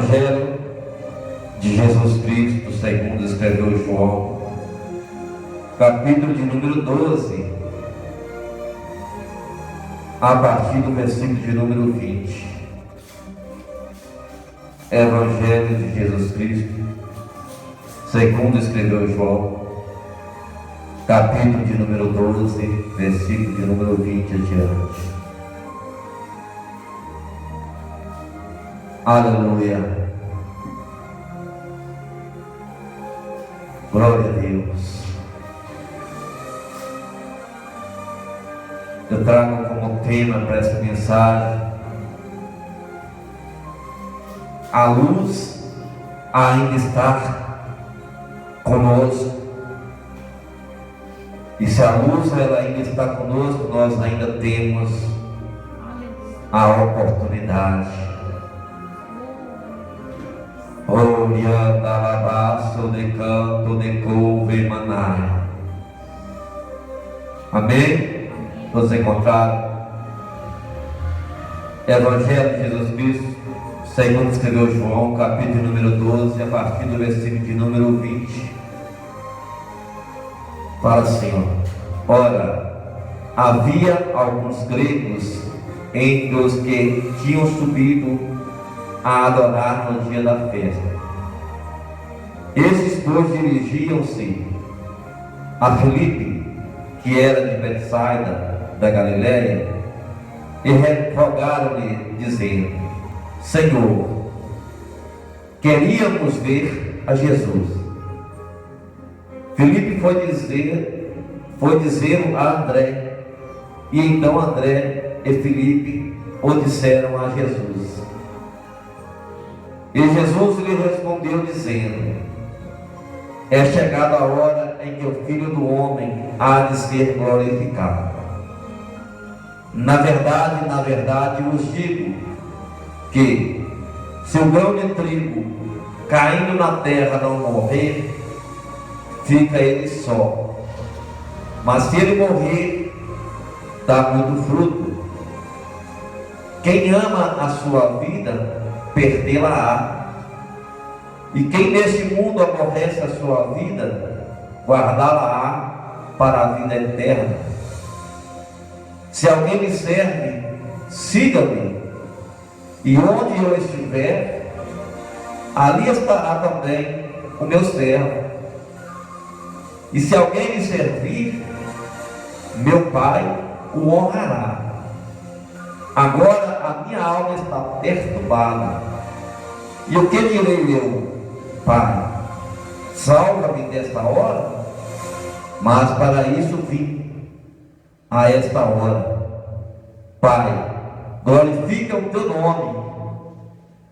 Evangelho de Jesus Cristo, segundo escreveu João, capítulo de número 12, a partir do versículo de número 20. Evangelho de Jesus Cristo, segundo escreveu João, capítulo de número 12, versículo de número 20 adiante. Aleluia. Glória a Deus. Eu trago como tema para essa mensagem: a luz ainda está conosco. E se a luz ela ainda está conosco, nós ainda temos a oportunidade. Orianda alabaço de canto de couve manai. Amém? Todos encontraram? Evangelho de Jesus Cristo, segundo escreveu João, capítulo número 12, a partir do versículo de número 20. Fala assim: ora, havia alguns gregos entre os que tinham subido a adorar no dia da festa. Esses, pois, dirigiam-se a Filipe, que era de Betsaida da Galiléia, e rogaram-lhe, dizendo: Senhor, queríamos ver a Jesus. Filipe foi dizer a André, e então André e Filipe o disseram a Jesus. E Jesus lhe respondeu dizendo: é chegada a hora em que o Filho do Homem há de ser glorificado. Na verdade vos digo que, se o grão de trigo caindo na terra não morrer, fica ele só. Mas se ele morrer, dá muito fruto. Quem ama a sua vida, perdê-la-á. E quem neste mundo aborrece a sua vida, guardá-la-á para a vida eterna. Se alguém me serve, siga-me, e onde eu estiver, ali estará também o meu servo. E se alguém me servir, meu Pai o honrará. Agora a minha alma está perturbada. E o que direi eu? Pai, salva-me desta hora? Mas para isso vim a esta hora. Pai, glorifica o teu nome.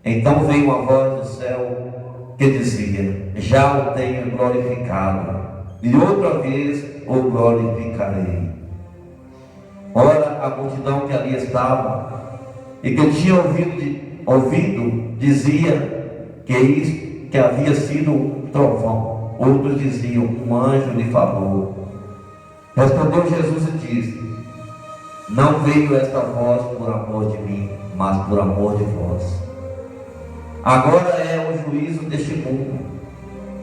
Então veio uma voz do céu que dizia: já o tenho glorificado, e outra vez o glorificarei. Ora, a multidão que ali estava e que tinha ouvido dizia que havia sido um trovão. Outros diziam: um anjo lhe falou. Respondeu Jesus e disse: não veio esta voz por amor de mim, mas por amor de vós. Agora é o juízo deste mundo.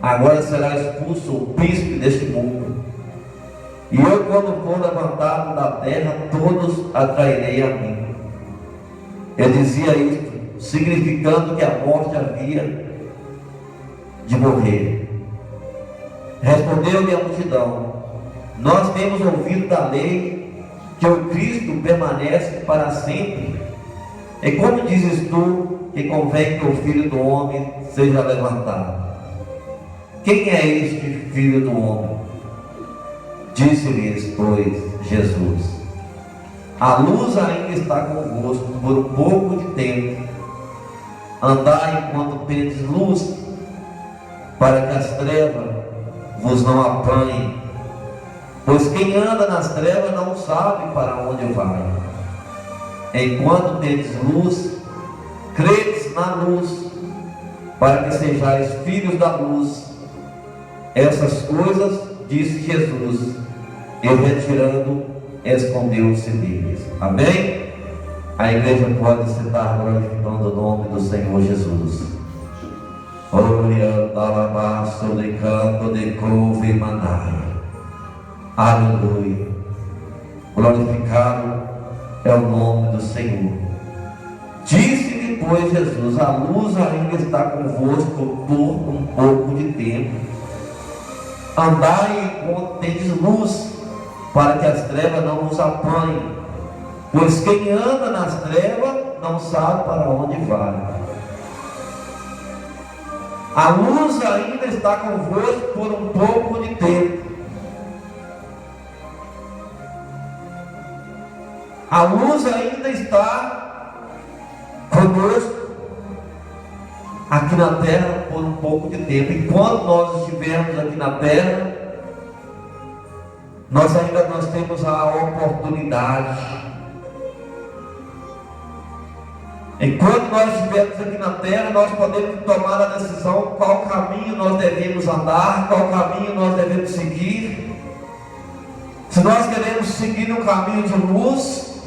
Agora será expulso o príncipe deste mundo. E eu, quando for levantado da terra, todos atrairei a mim. Eu dizia isto, significando que a morte havia de morrer. Respondeu-lhe a multidão: nós temos ouvido da lei que o Cristo permanece para sempre. E como dizes tu que convém que o Filho do Homem seja levantado? Quem é este Filho do Homem? Disse-lhes, pois, Jesus: a luz ainda está convosco por um pouco de tempo. Andai enquanto tendes luz, para que as trevas vos não apanhem. Pois quem anda nas trevas não sabe para onde vai. Enquanto tendes luz, credes na luz, para que sejais filhos da luz. Essas coisas disse Jesus, e retirando, escondeu-se deles. Amém? A igreja pode estar glorificando o nome do Senhor Jesus. Orianda alabasto de canto de couve manai. Aleluia. Glorificado é o nome do Senhor. Disse depois Jesus: a luz ainda está convosco por um pouco de tempo. Andai enquanto tendes luz, para que as trevas não vos apanhem. Pois quem anda nas trevas não sabe para onde vai. A luz ainda está convosco por um pouco de tempo. A luz ainda está conosco aqui na terra por um pouco de tempo. Enquanto nós estivermos aqui na terra, nós temos a oportunidade. Enquanto nós estivermos aqui na terra, nós podemos tomar a decisão qual caminho nós devemos andar, qual caminho nós devemos seguir. Se nós queremos seguir um caminho de luz,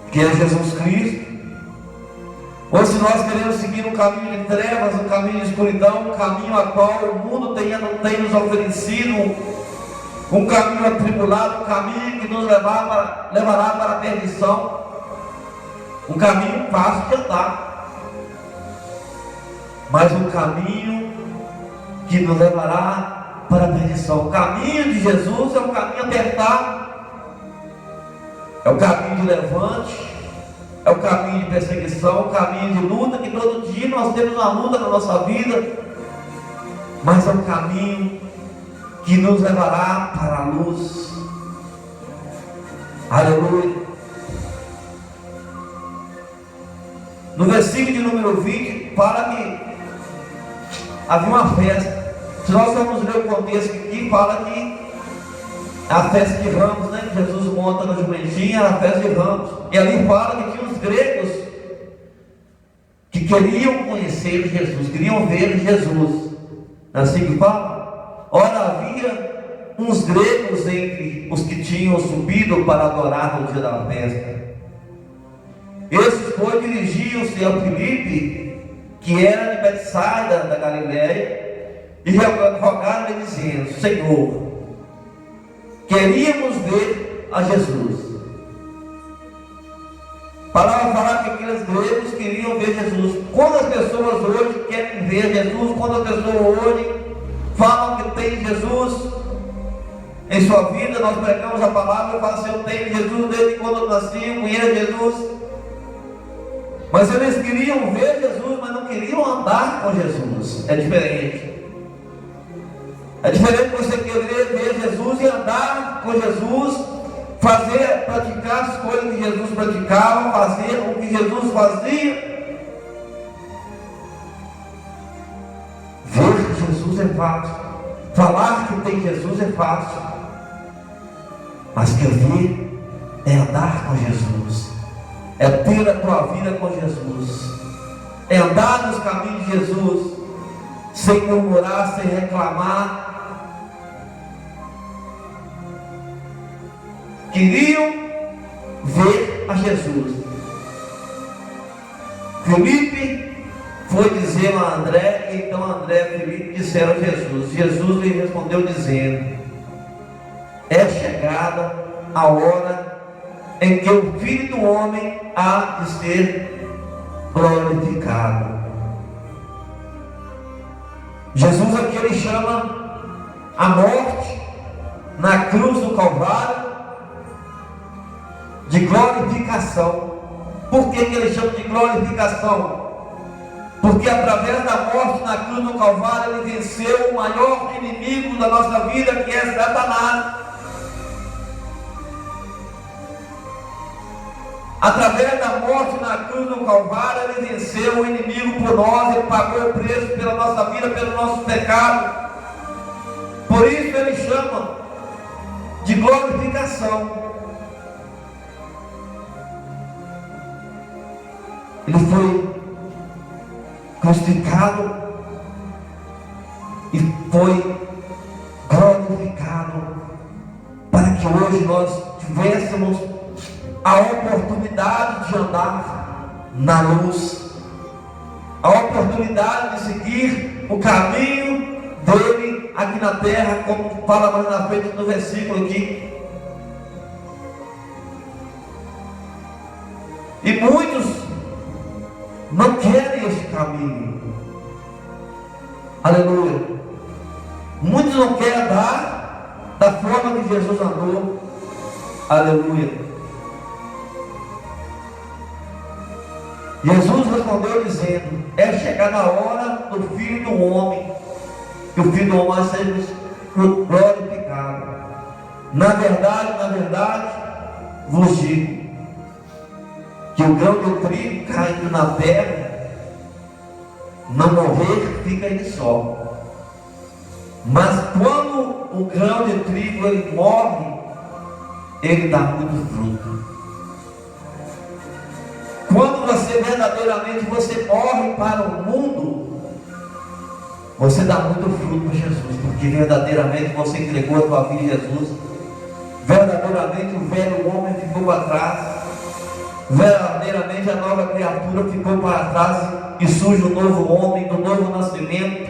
que é Jesus Cristo, ou se nós queremos seguir um caminho de trevas, um caminho de escuridão, um caminho a qual o mundo não tem nos oferecido, um caminho atribulado, um caminho que nos levará para a perdição, um caminho fácil de andar, mas um caminho que nos levará para a perdição. O caminho de Jesus é um caminho apertado, é o caminho de levante, é o caminho de perseguição, o caminho de luta, que todo dia nós temos uma luta na nossa vida, mas é um caminho que nos levará para a luz. Aleluia. No versículo de número 20, fala que havia uma festa. Se nós formos ler o contexto aqui, fala que a festa de Ramos, né? Que Jesus monta na jumentinha, era a festa de Ramos. E ali fala que tinha os gregos que queriam conhecer Jesus, queriam ver Jesus. Assim que fala. Ora, havia uns gregos entre os que tinham subido para adorar no dia da festa. Esses, pois, dirigiam-se a Filipe, que era de Betsaida da Galiléia, e rogaram-lhe dizendo: Senhor, queríamos ver a Jesus. Para falar que aqueles gregos queriam ver Jesus. Quando as pessoas hoje querem ver Jesus, quando as pessoas hoje falam que tem Jesus em sua vida, nós pregamos a palavra e falamos assim: eu tenho Jesus desde quando eu nasci, eu conheço Jesus. Mas eles queriam ver Jesus, mas não queriam andar com Jesus. É diferente. É diferente você querer ver Jesus e andar com Jesus, praticar as coisas que Jesus praticava, fazer o que Jesus fazia. Ver Jesus é fácil, falar que tem Jesus é fácil, mas querer é andar com Jesus, é ter a tua vida com Jesus, é andar nos caminhos de Jesus, sem murmurar, sem reclamar. Queriam ver a Jesus. Filipe foi dizer a André, e então André e Filipe disseram a Jesus. Jesus lhe respondeu dizendo: é chegada a hora em que o Filho do Homem há de ser glorificado. Jesus aqui ele chama a morte na cruz do Calvário de glorificação. Por que ele chama de glorificação? Porque através da morte na cruz do Calvário ele venceu o maior inimigo da nossa vida, que é Satanás. Através da morte na cruz do Calvário ele venceu o inimigo por nós, ele pagou o preço pela nossa vida, pelo nosso pecado. Por isso ele chama de glorificação. Ele foi crucificado e foi glorificado para que hoje nós tivéssemos a oportunidade de andar na luz, a oportunidade de seguir o caminho dele aqui na terra, como fala mais na frente no versículo aqui. E muitos não querem esse caminho. Aleluia. Muitos não querem andar da forma que Jesus andou. Aleluia. Jesus respondeu dizendo: é chegada a hora do Filho do Homem, que o Filho do Homem seja glorificado. Na verdade, vos digo que o grão de trigo caindo na terra, não morrer, fica ele só. Mas quando o grão de trigo ele morre, ele dá muito fruto. Quando você verdadeiramente morre para o mundo, você dá muito fruto para Jesus, porque verdadeiramente você entregou a tua vida a Jesus. Verdadeiramente o velho homem ficou para trás. Verdadeiramente a nova criatura ficou para trás e surge o novo homem, do novo nascimento.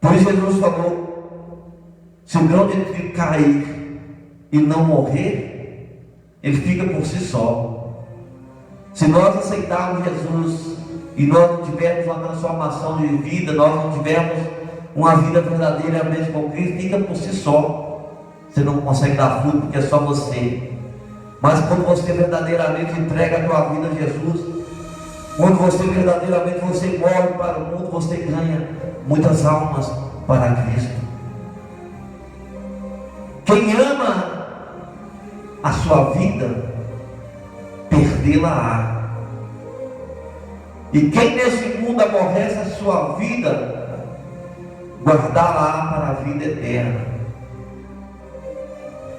Por isso Jesus falou: se o grão de trigo cair e não morrer, ele fica por si só. Se nós aceitarmos Jesus e nós não tivermos uma transformação de vida, nós não tivermos uma vida verdadeiramente com Cristo, fica por si só. Você não consegue dar fruto porque é só você. Mas quando você verdadeiramente entrega a tua vida a Jesus, quando você verdadeiramente morre para o mundo, você ganha muitas almas para Cristo. Quem ama a sua vida, perdê-la-á. E quem nesse mundo aborrece a sua vida, guardá-la para a vida eterna.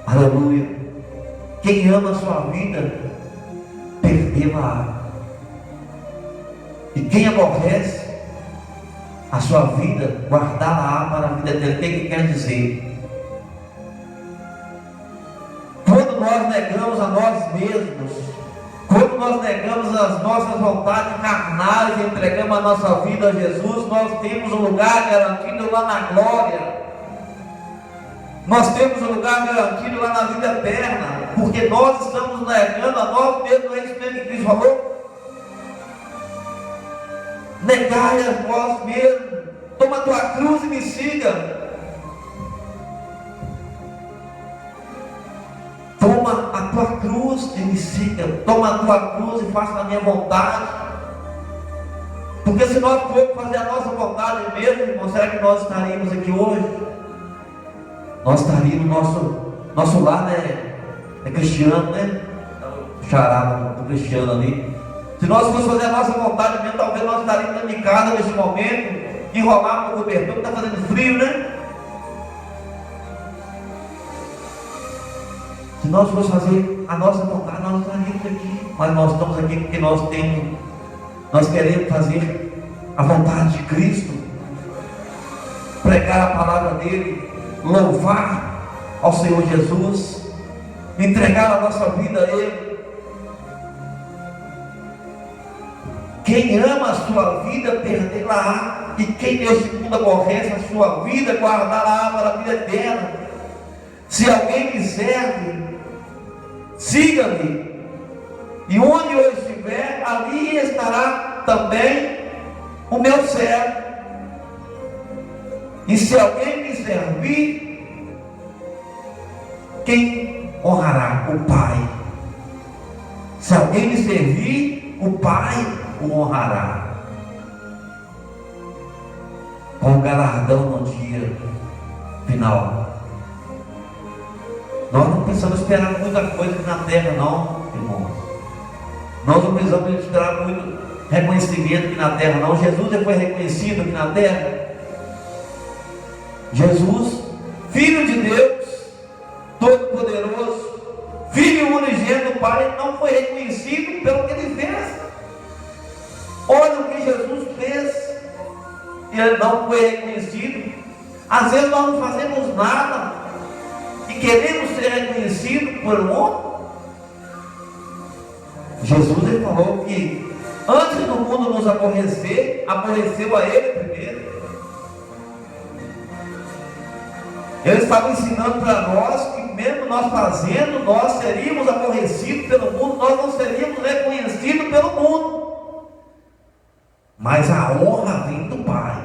Aleluia. Quem ama a sua vida, perdê-la. E quem aborrece a sua vida, guardá-la para a vida eterna. O que quer dizer? Quando nós negamos a nós mesmos, quando nós negamos as nossas vontades carnais e entregamos a nossa vida a Jesus, nós temos um lugar garantido lá na glória. Nós temos um lugar garantido lá na vida eterna, porque nós estamos negando a nós mesmos. Não é isso mesmo que Cristo falou? Negai a vós mesmos, toma a tua cruz e me siga. Toma a tua cruz e me siga. Toma a tua cruz e faça a minha vontade. Porque se nós formos fazer a nossa vontade mesmo, irmão, será que nós estaríamos aqui hoje? Nós estaríamos, nosso lar, né? É cristiano, né? Charada do cristiano ali. Se nós fôssemos fazer a nossa vontade mesmo, talvez nós estaríamos dentro de casa neste momento, enrolados no cobertor, que está fazendo frio, né? Se nós fôssemos fazer a nossa vontade, nós estaríamos aqui. Mas nós estamos aqui porque nós queremos fazer a vontade de Cristo, pregar a palavra dele, louvar ao Senhor Jesus, entregar a nossa vida a Ele. Quem ama a sua vida, perdê-la-á, e quem nesse mundo aborrece a sua vida, guardá-la para a vida eterna. Se alguém me serve, siga-me, e onde eu estiver, ali estará também o meu servo. E se alguém me servir, quem honrará? O Pai. Se alguém me servir, o Pai o honrará com galardão no dia final. Nós não precisamos esperar muita coisa aqui na terra, não, irmãos. Nós não precisamos esperar muito reconhecimento aqui na terra, não. Jesus já foi reconhecido aqui na terra. Jesus, Filho de Deus, Todo-Poderoso, Filho unigênito do Pai, não foi reconhecido pelo que Ele fez. Olha o que Jesus fez, e Ele não foi reconhecido. Às vezes nós não fazemos nada e queremos ser reconhecidos por um homem. Jesus ele falou que Antes do mundo nos aborrecer, aborreceu a Ele primeiro. Ele estava ensinando para nós que mesmo nós fazendo, nós seríamos aborrecidos pelo mundo, nós não seríamos reconhecidos pelo mundo. Mas a honra vem do Pai.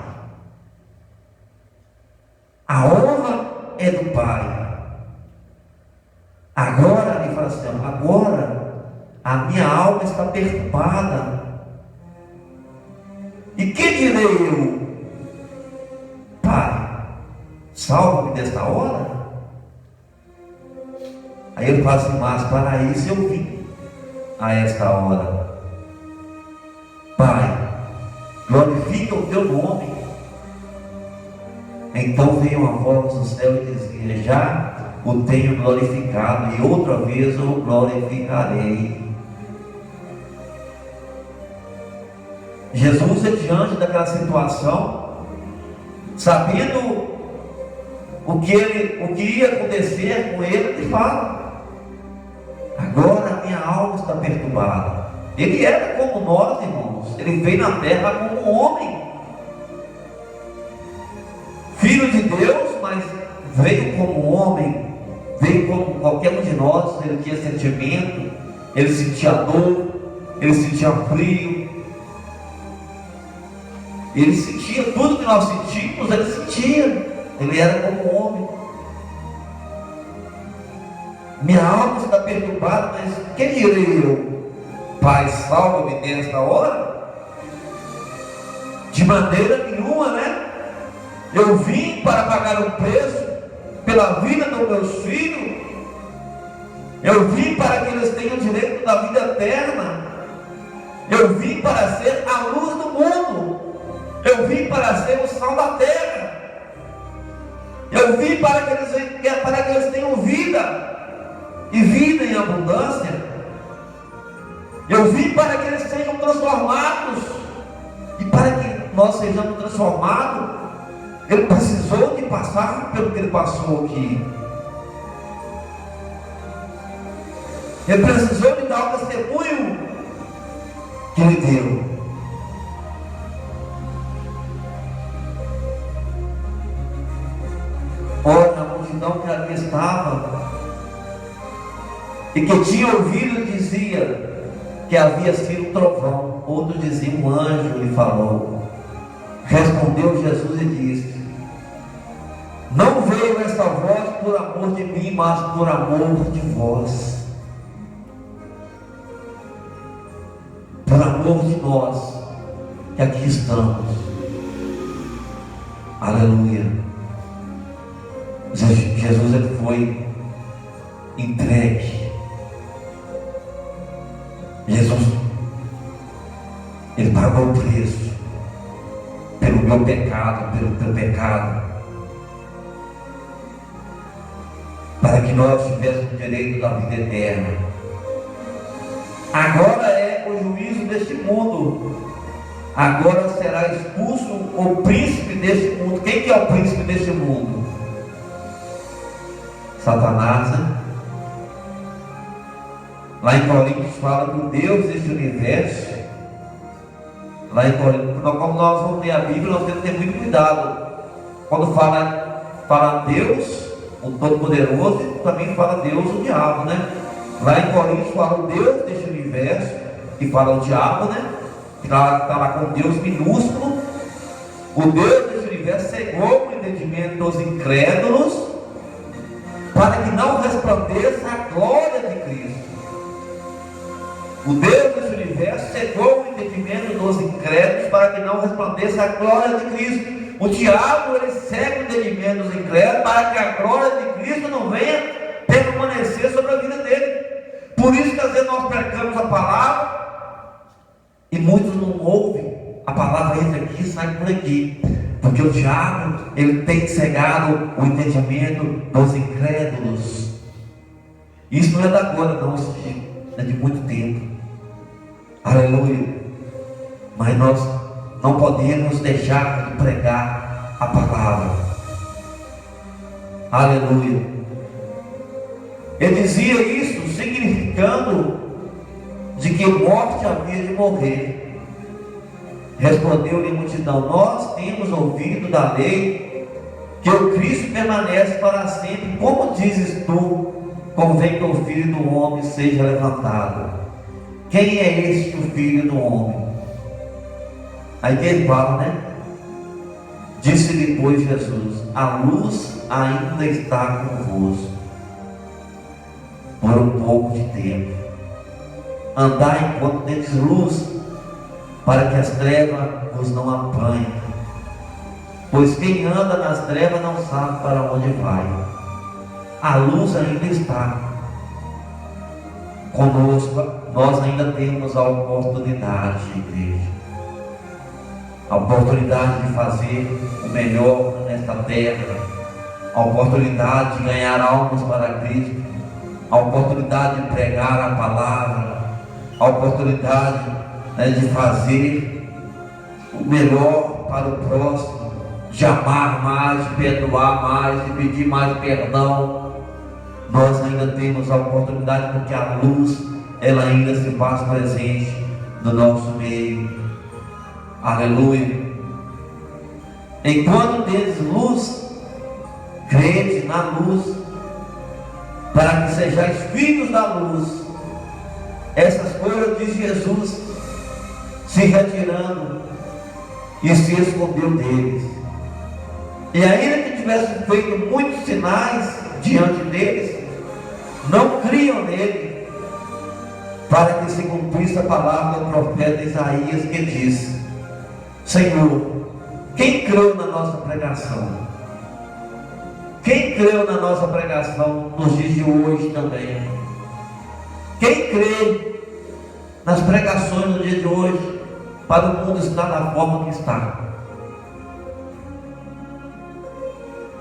A honra é do Pai. Agora, ele fala assim, agora a minha alma está perturbada. E que direi eu? Pai, salva-me desta hora. Aí ele fala assim, mas para isso eu vim a esta hora. Pai, glorifica o teu nome. Então veio uma voz do céu e dizia, já o tenho glorificado, e outra vez eu o glorificarei. Jesus é diante daquela situação, sabendo o que ia acontecer com ele, ele fala, agora a minha alma está perturbada. Ele era como nós, irmãos. Ele veio na terra como um homem, filho de Deus, mas veio como homem, veio como qualquer um de nós. Ele tinha sentimento, ele sentia dor, ele sentia frio, ele sentia tudo que nós sentimos, ele sentia. Ele era como um homem. Minha alma está perturbada, mas que direi eu? Pai, salva-me nesta hora? De maneira nenhuma, né? Eu vim para pagar um preço pela vida dos meus filhos. Eu vim para que eles tenham direito da vida eterna. Eu vim para ser a luz do mundo. Eu vim para ser o sal da terra. Eu vim para que eles tenham vida, e vida em abundância. Eu vim para que eles sejam transformados, e para que nós sejamos transformados, ele precisou de passar pelo que ele passou aqui. Ele precisou de dar o testemunho que ele deu. Ora, a multidão que ali estava e que tinha ouvido dizia que havia sido um trovão, outros diziam um anjo lhe falou. Respondeu Jesus e disse: não veio esta voz por amor de mim, mas por amor de vós, por amor de nós que aqui estamos. Aleluia. Jesus, ele foi entregue. Jesus, ele pagou o preço pelo meu pecado, pelo teu pecado, para que nós tivéssemos o direito da vida eterna. Agora é o juízo deste mundo. Agora será expulso o príncipe deste mundo. Quem que é o príncipe deste mundo? Satanás, né? Lá em Coríntios fala que o Deus deste universo, lá em Coríntios, como nós vamos ler a Bíblia, nós temos que ter muito cuidado. Quando fala Deus, o Todo-Poderoso, também fala Deus, o diabo, né? Lá em Coríntios fala o Deus deste universo, e fala o diabo, né? Que está lá com Deus minúsculo. O Deus deste universo cegou o entendimento dos incrédulos, para que não resplandeça a glória de Cristo. O Deus desse universo cegou o entendimento dos incrédulos, para que não resplandeça a glória de Cristo. O diabo, ele cega o entendimento dos incrédulos, para que a glória de Cristo não venha permanecer sobre a vida dele. Por isso que às vezes nós pregamos a palavra e muitos não ouvem. A palavra entra aqui e sai por aqui, porque o diabo, ele tem cegado o entendimento dos incrédulos. Isso não é da agora, não, isso é de muito tempo. Aleluia. Mas nós não podemos deixar de pregar a palavra. Aleluia. Ele dizia isso significando de que morte havia de morrer. Respondeu-lhe a multidão: nós temos ouvido da lei que o Cristo permanece para sempre. Como dizes tu, convém que o Filho do Homem seja levantado? Quem é este, o Filho do Homem? Aí que ele fala, né? Disse-lhe, pois, Jesus: a luz ainda está convosco por um pouco de tempo. Andai enquanto tendes luz, para que as trevas vos não apanhem. Pois quem anda nas trevas não sabe para onde vai. A luz ainda está conosco. Nós ainda temos a oportunidade, igreja, a oportunidade de fazer o melhor nesta terra, a oportunidade de ganhar almas para Cristo, a oportunidade de pregar a palavra, a oportunidade, né, de fazer o melhor para o próximo, de amar mais, de perdoar mais, de pedir mais perdão. Nós ainda temos a oportunidade, porque a luz, ela ainda se faz presente no nosso meio. Aleluia. Enquanto tens luz, crede na luz, para que sejais filhos da luz. Essas coisas diz Jesus, se retirando, e se escondeu deles. E ainda que tivesse feito muitos sinais diante deles, não criam nele, para que se cumprisse a palavra do profeta Isaías, que diz: Senhor, quem creu na nossa pregação? Quem creu na nossa pregação nos dias de hoje também? Quem crê nas pregações no dia de hoje, para o mundo estar da forma que está?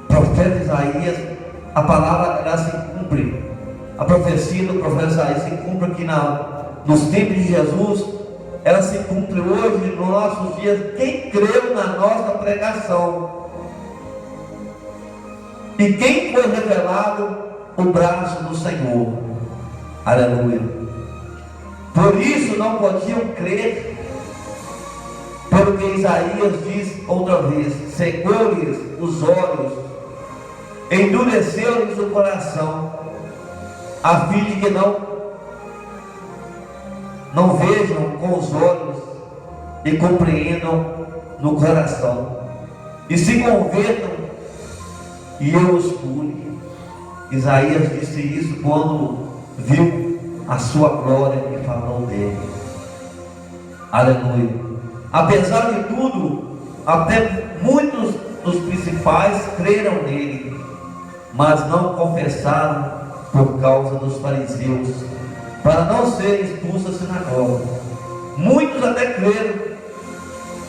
Profeta Isaías, a palavra ela se cumpre, a profecia do profeta Isaías se cumpre aqui nos tempos de Jesus, ela se cumpre hoje nos nossos dias. Quem creu na nossa pregação? E quem foi revelado o braço do Senhor? Aleluia. Por isso não podiam crer, pelo que Isaías diz outra vez: cegou-lhes os olhos, endureceu-lhes o coração, a fim de que não vejam com os olhos e compreendam no coração, e se convertam e eu os cure. Isaías disse isso quando viu a sua glória e falou dele. Aleluia. Apesar de tudo, até muitos dos principais creram nele, mas não confessaram por causa dos fariseus, para não serem expulsos da sinagoga. Muitos até creram.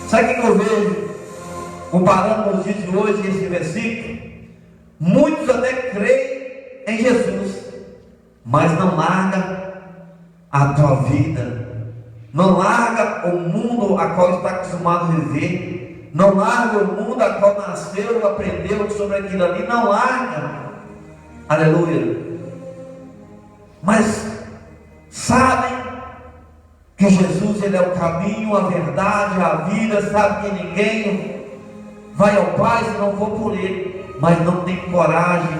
Sabe o que eu vejo, comparando os dias de hoje esse versículo? Muitos até creem em Jesus, mas não larga a tua vida, não larga o mundo a qual está acostumado a viver, não larga o mundo a qual nasceu, aprendeu sobre aquilo ali, não larga. Aleluia. Mas sabem que Jesus, ele é o caminho, a verdade, a vida, sabe que ninguém vai ao Pai se não for por ele, mas não tem coragem,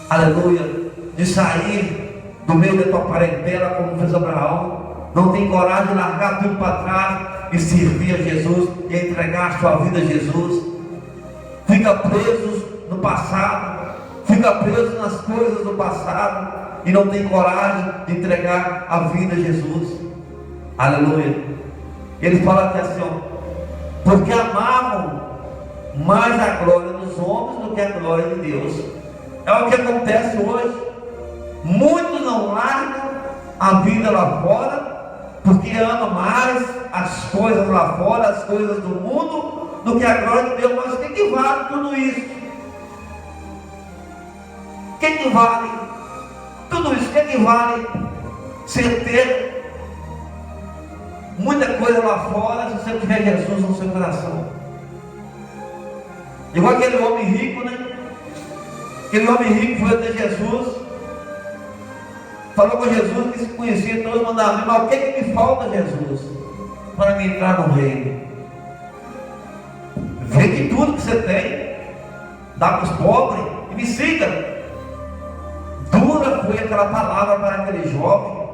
aleluia, de sair do meio da tua parentela como fez Abraão, não tem coragem de largar tudo para trás e servir a Jesus e entregar a sua vida a Jesus. Fica presos no passado, fica preso nas coisas do passado e não tem coragem de entregar a vida a Jesus. Aleluia. Ele fala aqui assim, ó, porque amavam mais a glória dos homens do que a glória de Deus. É o que acontece hoje. Muitos não largam a vida lá fora, porque amam mais as coisas lá fora, as coisas do mundo, do que a glória de Deus. Mas o que vale tudo isso? O que vale tudo isso? O que vale você ter muita coisa lá fora, se você tiver Jesus no seu coração? Igual aquele homem rico, né? Aquele homem rico foi até Jesus, falou com Jesus que se conhecia todos os mandamentos. Mas o que me falta, Jesus, para me entrar no reino? Vende tudo que você tem, dá para os pobres e me siga. Dura foi aquela palavra para aquele jovem.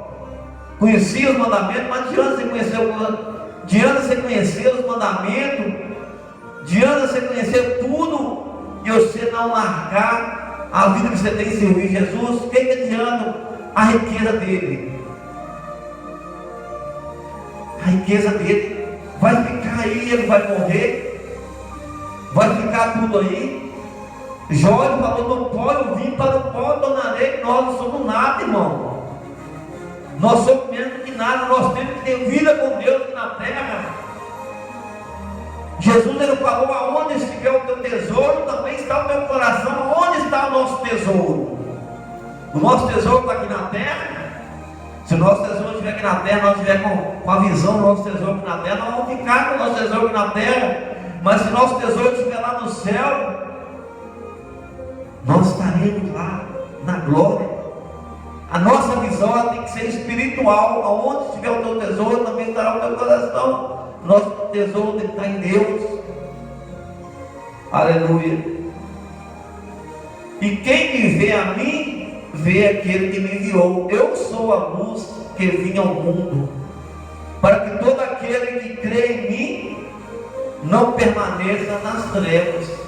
Conhecia os mandamentos, mas adianta você conhecer os mandamentos, adianta você conhecer tudo e você não largar a vida que você tem em servir Jesus. O que adianta a riqueza dele? A riqueza dele vai ficar aí, ele vai morrer, vai ficar tudo aí. Jó falou: do pó eu vim, para o pó tornarei. Nós não somos nada, irmão. Nós somos menos que nada. Nós temos que ter vida com Deus aqui na terra. Jesus, ele falou: aonde estiver o teu tesouro, também está o teu coração. Onde está o nosso tesouro? O nosso tesouro está aqui na terra. Se o nosso tesouro estiver aqui na terra, nós estivermos com a visão do nosso tesouro aqui na terra, nós vamos ficar com o nosso tesouro aqui na terra. Mas se o nosso tesouro estiver lá no céu, nós estaremos lá na glória. A nossa visão ela tem que ser espiritual. Aonde estiver o teu tesouro, também estará o teu coração. Nosso tesouro tem que estar em Deus. Aleluia. E quem me vê a mim, vê aquele que me enviou. Eu sou a luz que vim ao mundo, para que todo aquele que crê em mim não permaneça nas trevas.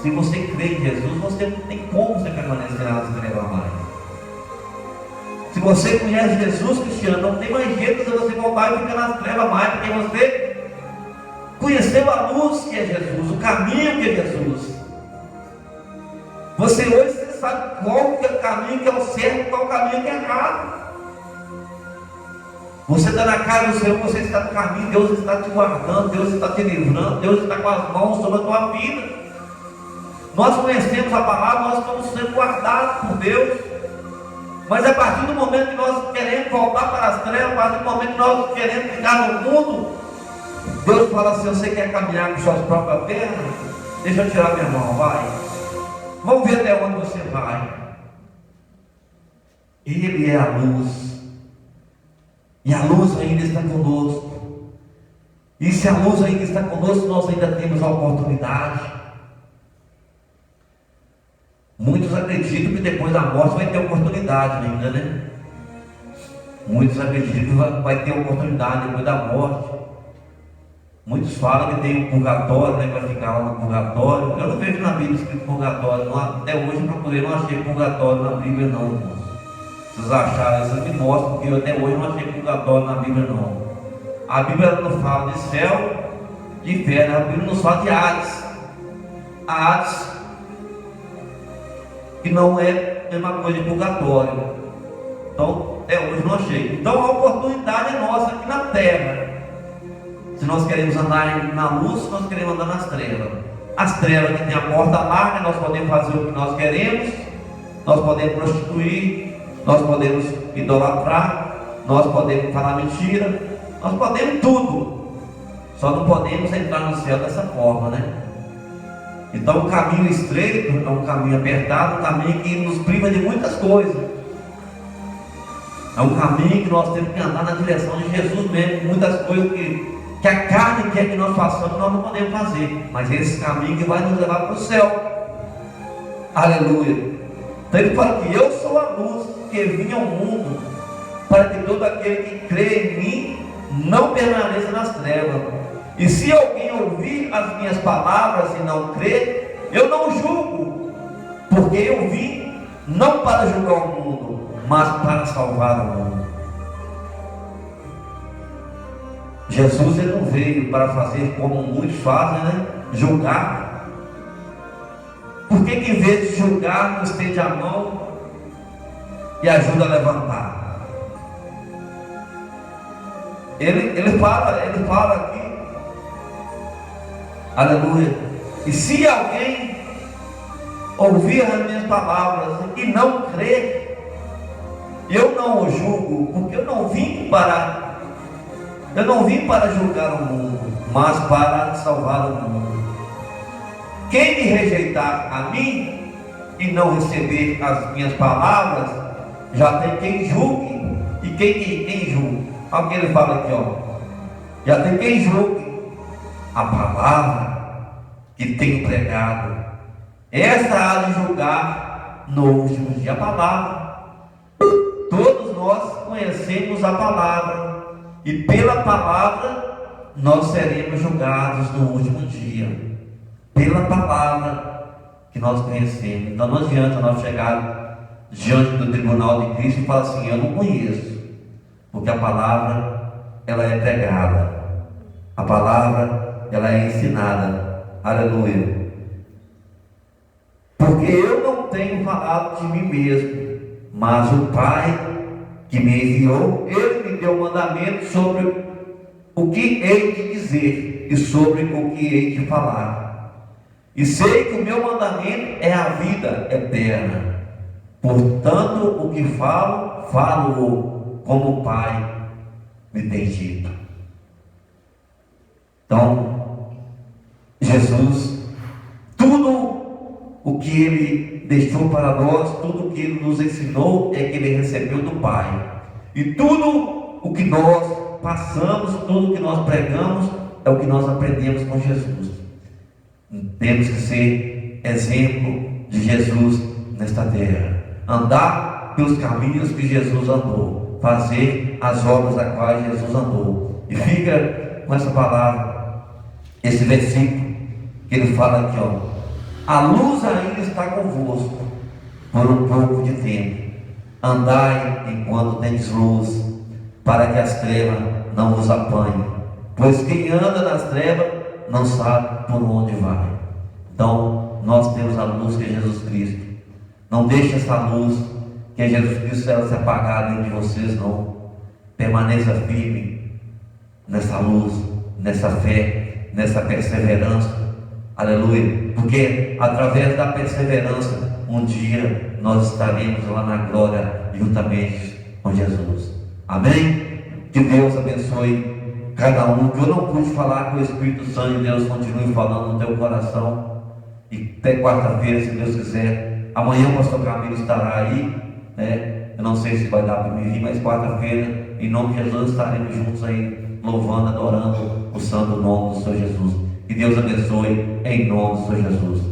Se você crê em Jesus, você não tem como você permanecer nas trevas mais. Se você conhece Jesus, cristiano, não tem mais jeito de você voltar e ficar nas trevas mais, porque você conheceu a luz que é Jesus, o caminho que é Jesus. Você hoje você sabe qual que é o caminho que é o certo e qual o caminho que é errado. Você está na casa do Senhor, você está no caminho, Deus está te guardando, Deus está te livrando, Deus está com as mãos sobre a tua vida. Nós conhecemos a palavra, nós estamos sendo guardados por Deus. Mas a partir do momento que nós queremos voltar para as trevas, a partir do momento que nós queremos ficar no mundo, Deus fala assim: você quer caminhar com suas próprias pernas? Deixa eu tirar minha mão, vai. Vamos ver até onde você vai. Ele é a luz. E a luz ainda está conosco. E se a luz ainda está conosco, nós ainda temos a oportunidade. Muitos acreditam que depois da morte vai ter oportunidade ainda, né? Muitos acreditam que vai ter oportunidade depois da morte. Muitos falam que tem um purgatório, né? Vai ficar lá no purgatório. Eu não vejo na Bíblia escrito purgatório. Não, até hoje eu procurei, não achei purgatório na Bíblia não, irmãos. Se vocês acharem isso, me mostra, porque eu até hoje não achei purgatório na Bíblia não. A Bíblia não fala de céu, de inferno. A Bíblia nos fala de Hades. A Hades, que não é a mesma coisa de purgatório. Então, até hoje não achei. Então, a oportunidade é nossa aqui na terra. Se nós queremos andar na luz, se nós queremos andar nas trevas. As trevas que tem a porta larga, nós podemos fazer o que nós queremos, nós podemos prostituir, nós podemos idolatrar, nós podemos falar mentira, nós podemos tudo. Só não podemos entrar no céu dessa forma, né? Então, o caminho estreito é um caminho apertado, um caminho que nos priva de muitas coisas. É um caminho que nós temos que andar na direção de Jesus mesmo. Muitas coisas que a carne quer que nós façamos, nós não podemos fazer. Mas esse caminho que vai nos levar para o céu. Aleluia. Então ele fala que eu sou a luz que vim ao mundo, para que todo aquele que crê em mim não permaneça nas trevas. E se alguém ouvir as minhas palavras e não crer, eu não julgo, porque eu vim não para julgar o mundo, mas para salvar o mundo. Jesus ele não veio para fazer como muitos fazem, né? Julgar. Por que em vez de julgar, não estende a mão e ajuda a levantar? Ele fala aqui, aleluia. E se alguém ouvir as minhas palavras e não crer, eu não o julgo, porque eu não vim para julgar o mundo, mas para salvar o mundo. Quem me rejeitar a mim e não receber as minhas palavras, já tem quem julgue. E quem julgue? Olha o que ele fala aqui, ó. Já tem quem julgue a palavra que tenho pregado, esta há de julgar no último dia. A palavra, todos nós conhecemos a palavra, e pela palavra nós seremos julgados no último dia, pela palavra que nós conhecemos. Então não adianta nós chegar diante do tribunal de Cristo e falar assim: eu não conheço, porque a palavra, ela é pregada, a palavra, ela é ensinada. Aleluia. Porque eu não tenho falado de mim mesmo, mas o Pai que me enviou, Ele me deu mandamento sobre o que hei de dizer e sobre o que hei de falar. E sei que o meu mandamento é a vida eterna. Portanto, o que falo, falo como o Pai me tem dito. Então, Jesus, tudo o que Ele deixou para nós, tudo o que Ele nos ensinou, é que Ele recebeu do Pai. E tudo o que nós passamos, tudo o que nós pregamos, é o que nós aprendemos com Jesus. Temos que ser exemplo de Jesus nesta terra, andar pelos caminhos que Jesus andou, fazer as obras a quais Jesus andou. E fica com essa palavra, esse versículo que ele fala aqui, ó: a luz ainda está convosco por um pouco de tempo, andai enquanto tendes luz, para que as trevas não vos apanhem, pois quem anda nas trevas não sabe por onde vai. Então nós temos a luz que é Jesus Cristo. Não deixe essa luz que é Jesus Cristo ela se apagar dentro de vocês, não. Permaneça firme nessa luz, nessa fé, nessa perseverança. Aleluia. Porque através da perseverança, um dia nós estaremos lá na glória juntamente com Jesus. Amém? Que Deus abençoe cada um. Que eu não pude falar, que o Espírito Santo de Deus continue falando no teu coração. E até quarta-feira, se Deus quiser. Amanhã o pastor Camilo estará aí, né? Eu não sei se vai dar para me vir, mas quarta-feira, em nome de Jesus, estaremos juntos aí, louvando, adorando o santo nome do Senhor Jesus. Que Deus abençoe, em nome do Senhor Jesus.